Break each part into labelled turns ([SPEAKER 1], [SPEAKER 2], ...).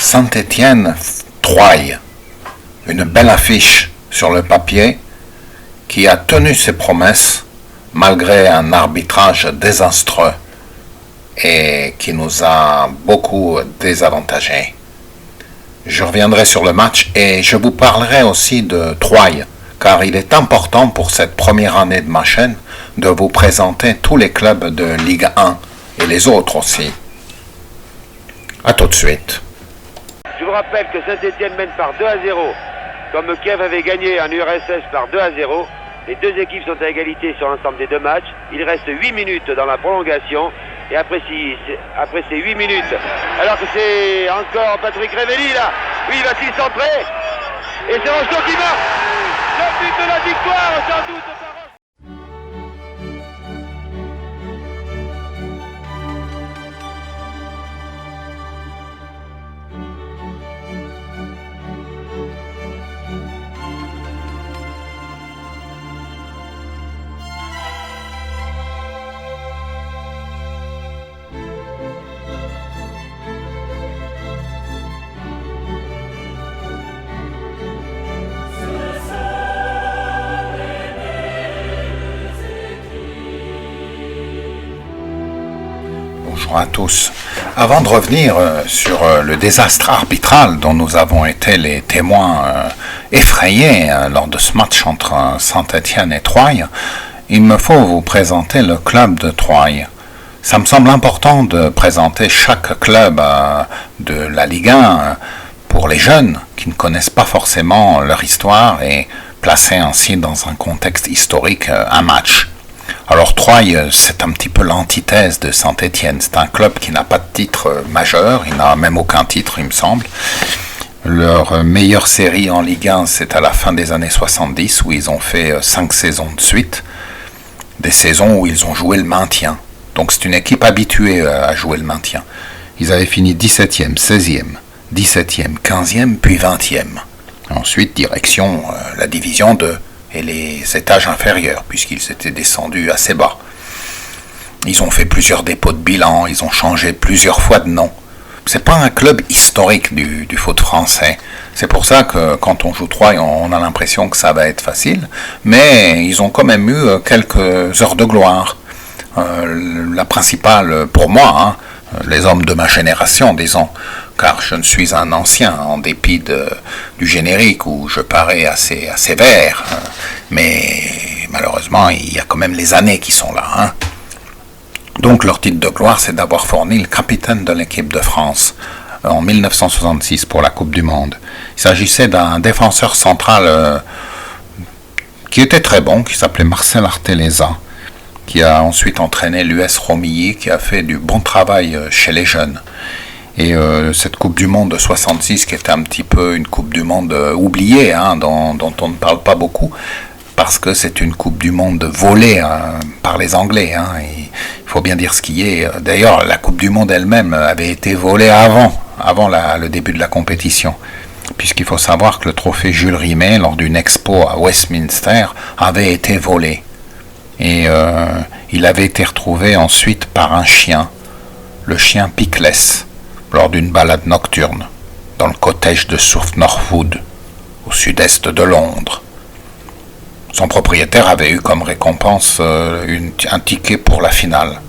[SPEAKER 1] Saint-Étienne-Troyes, une belle affiche sur le papier qui a tenu ses promesses malgré un arbitrage désastreux et qui nous a beaucoup désavantagés. Je reviendrai sur le match et je vous parlerai aussi de Troyes, car il est important pour cette première année de ma chaîne de vous présenter tous les clubs de Ligue 1 et les autres aussi. A tout de suite.
[SPEAKER 2] Je vous rappelle que Saint-Étienne mène par 2-0, comme Kiev avait gagné en URSS par 2-0. Les deux équipes sont à égalité sur l'ensemble des deux matchs. Il reste 8 minutes dans la prolongation. Et après ces 8 minutes, alors que c'est encore Patrick Révelli là, oui, il va-t-il centrer? Et c'est Rocheteau qui marque le but de la victoire, sans doute.
[SPEAKER 1] Bonjour à tous. Avant de revenir sur le désastre arbitral dont nous avons été les témoins effrayés lors de ce match entre Saint-Étienne et Troyes, il me faut vous présenter le club de Troyes. Ça me semble important de présenter chaque club de la Ligue 1 pour les jeunes qui ne connaissent pas forcément leur histoire et placer ainsi dans un contexte historique un match. Alors Troyes, c'est un petit peu l'antithèse de Saint-Étienne. C'est un club qui n'a pas de titre majeur, il n'a même aucun titre, il me semble. Leur meilleure série en Ligue 1, c'est à la fin des années 70, où ils ont fait 5 saisons de suite, des saisons où ils ont joué le maintien. Donc c'est une équipe habituée à jouer le maintien. Ils avaient fini 17e, 16e, 17e, 15e, puis 20e. Ensuite, direction la division 2. Et les étages inférieurs, puisqu'ils étaient descendus assez bas. Ils ont fait plusieurs dépôts de bilan, ils ont changé plusieurs fois de nom. C'est pas un club historique du foot français. C'est pour ça que quand on joue Troyes, on a l'impression que ça va être facile, mais ils ont quand même eu quelques heures de gloire. La principale, pour moi, les hommes de ma génération, disons, car je ne suis un ancien, en dépit du générique où je parais assez vert, mais malheureusement, il y a quand même les années qui sont là. Donc leur titre de gloire, c'est d'avoir fourni le capitaine de l'équipe de France en 1966 pour la Coupe du Monde. Il s'agissait d'un défenseur central qui était très bon, qui s'appelait Marcel Artéleza, qui a ensuite entraîné l'US Romilly, qui a fait du bon travail chez les jeunes. Et cette Coupe du Monde de 66, qui était un petit peu une Coupe du Monde oubliée, dont on ne parle pas beaucoup, parce que c'est une Coupe du Monde volée par les Anglais. Et il faut bien dire ce qui est. D'ailleurs, la Coupe du Monde elle-même avait été volée avant le début de la compétition, puisqu'il faut savoir que le trophée Jules Rimet, lors d'une expo à Westminster, avait été volé. Et il avait été retrouvé ensuite par un chien, le chien Pickless, lors d'une balade nocturne, dans le cottage de South Norwood, au sud-est de Londres. Son propriétaire avait eu comme récompense un ticket pour la finale.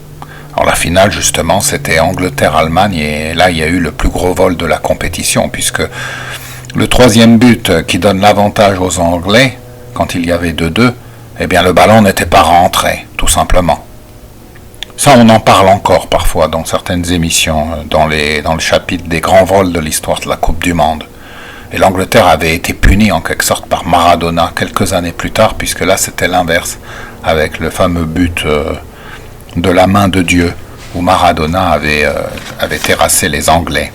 [SPEAKER 1] Alors la finale, justement, c'était Angleterre-Allemagne, et là, il y a eu le plus gros vol de la compétition, puisque le troisième but qui donne l'avantage aux Anglais, quand il y avait 2-2, eh bien le ballon n'était pas rentré, tout simplement. Ça, on en parle encore parfois dans certaines émissions, dans le chapitre des grands vols de l'histoire de la Coupe du Monde. Et l'Angleterre avait été punie en quelque sorte par Maradona quelques années plus tard, puisque là c'était l'inverse, avec le fameux but de la main de Dieu, où Maradona avait terrassé les Anglais.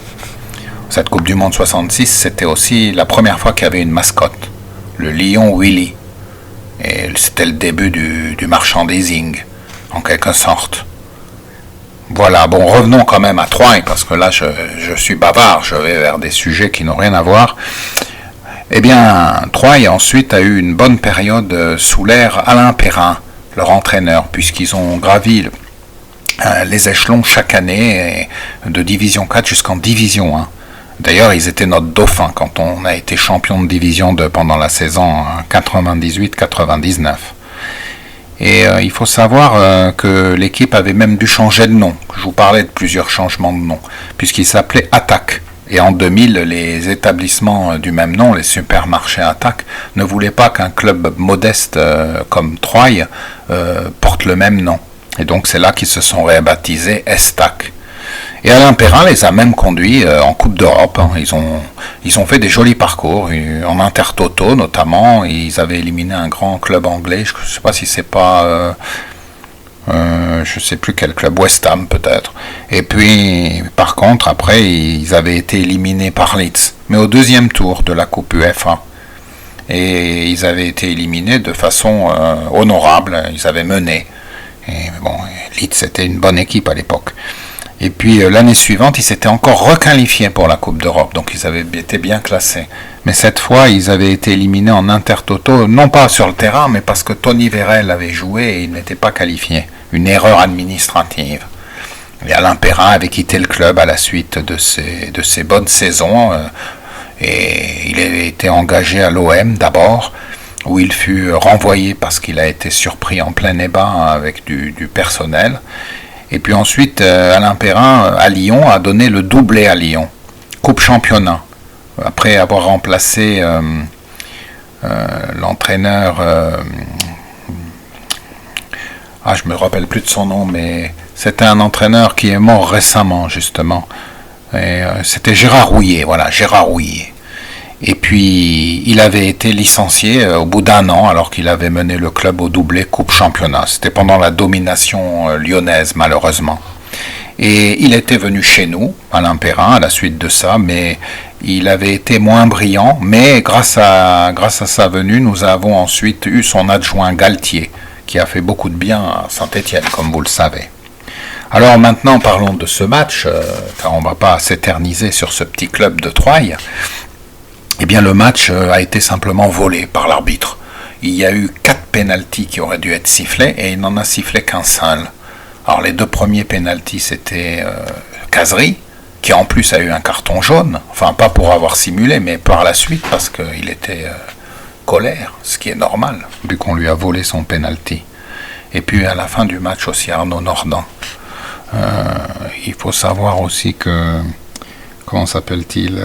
[SPEAKER 1] Cette Coupe du Monde 66, c'était aussi la première fois qu'il y avait une mascotte, le lion Willy. Et c'était le début du merchandising, en quelque sorte. Voilà, bon, revenons quand même à Troyes, parce que là, je suis bavard, je vais vers des sujets qui n'ont rien à voir. Eh bien, Troyes ensuite a eu une bonne période sous l'ère Alain Perrin, leur entraîneur, puisqu'ils ont gravi les échelons chaque année, de Division 4 jusqu'en Division 1. D'ailleurs, ils étaient notre dauphin quand on a été champion de division 2 pendant la saison 98-99. Et il faut savoir que l'équipe avait même dû changer de nom. Je vous parlais de plusieurs changements de nom, puisqu'il s'appelait Attaque. Et en 2000, les établissements du même nom, les supermarchés Attaque, ne voulaient pas qu'un club modeste comme Troyes porte le même nom. Et donc c'est là qu'ils se sont rebaptisés Estac. Et Alain Perrin les a même conduits en Coupe d'Europe. Ils ont fait des jolis parcours, en Intertoto notamment. Ils avaient éliminé un grand club anglais. Je ne sais pas si c'est pas... je ne sais plus quel club, West Ham peut-être. Et puis, par contre, après, ils avaient été éliminés par Leeds. Mais au deuxième tour de la Coupe UEFA. Et ils avaient été éliminés de façon honorable. Ils avaient mené. Et bon, Leeds, c'était une bonne équipe à l'époque. Et puis l'année suivante, ils s'étaient encore requalifiés pour la Coupe d'Europe, donc ils avaient été bien classés. Mais cette fois, ils avaient été éliminés en Intertoto, non pas sur le terrain, mais parce que Tony Vérel avait joué et il n'était pas qualifié. Une erreur administrative. Et Alain Perrin avait quitté le club à la suite de ses bonnes saisons, et il avait été engagé à l'OM d'abord, où il fut renvoyé parce qu'il a été surpris en plein ébat avec du personnel. Et puis ensuite, Alain Perrin, à Lyon, a donné le doublé à Lyon, Coupe Championnat, après avoir remplacé l'entraîneur, je me rappelle plus de son nom, mais c'était un entraîneur qui est mort récemment, justement. Et, c'était Gérard Rouillet, voilà, Gérard Rouillet. Et puis, il avait été licencié au bout d'un an, alors qu'il avait mené le club au doublé Coupe Championnat. C'était pendant la domination lyonnaise, malheureusement. Et il était venu chez nous, Alain Perrin, à la suite de ça, mais il avait été moins brillant. Mais grâce à sa venue, nous avons ensuite eu son adjoint Galtier, qui a fait beaucoup de bien à Saint-Étienne, comme vous le savez. Alors maintenant, parlons de ce match, car on ne va pas s'éterniser sur ce petit club de Troyes. Eh bien, le match a été simplement volé par l'arbitre. Il y a eu 4 pénaltys qui auraient dû être sifflés et il n'en a sifflé qu'un seul. Alors, les 2 premiers pénaltys, c'était Cazerie, qui en plus a eu un carton jaune. Enfin, pas pour avoir simulé, mais par la suite, parce qu'il était colère, ce qui est normal, vu qu'on lui a volé son pénalty. Et puis, à la fin du match aussi, Arnaud Nordin. Il faut savoir aussi que... Comment s'appelle-t-il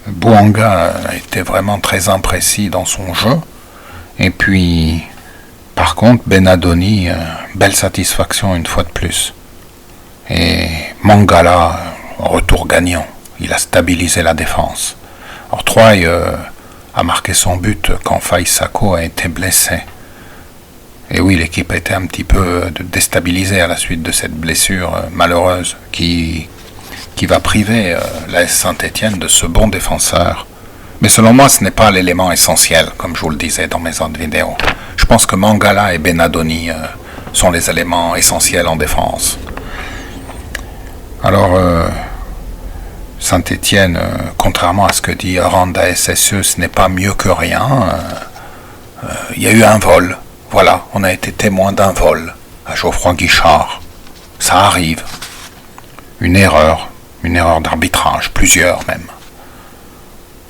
[SPEAKER 1] Bouanga était vraiment très imprécis dans son jeu. Et puis, par contre, Benadoni, belle satisfaction une fois de plus. Et Mangala, retour gagnant. Il a stabilisé la défense. Alors, Troyes a marqué son but quand Faïs Sakho a été blessé. Et oui, l'équipe a été un petit peu déstabilisée à la suite de cette blessure malheureuse qui va priver l'AS Saint-Étienne de ce bon défenseur. Mais selon moi, ce n'est pas l'élément essentiel, comme je vous le disais dans mes autres vidéos. Je pense que Mangala et Benadoni sont les éléments essentiels en défense. Alors, Saint-Étienne, contrairement à ce que dit Randa SSE, ce n'est pas mieux que rien. Il y a eu un vol. Voilà, on a été témoin d'un vol à Geoffroy Guichard. Ça arrive. Une erreur d'arbitrage, plusieurs même.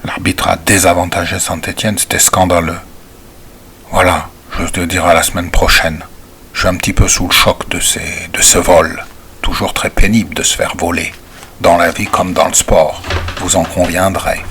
[SPEAKER 1] L'arbitre a désavantagé Saint-Étienne, c'était scandaleux. Voilà, je te dirai la semaine prochaine. Je suis un petit peu sous le choc de ce vol. Toujours très pénible de se faire voler, dans la vie comme dans le sport, vous en conviendrez.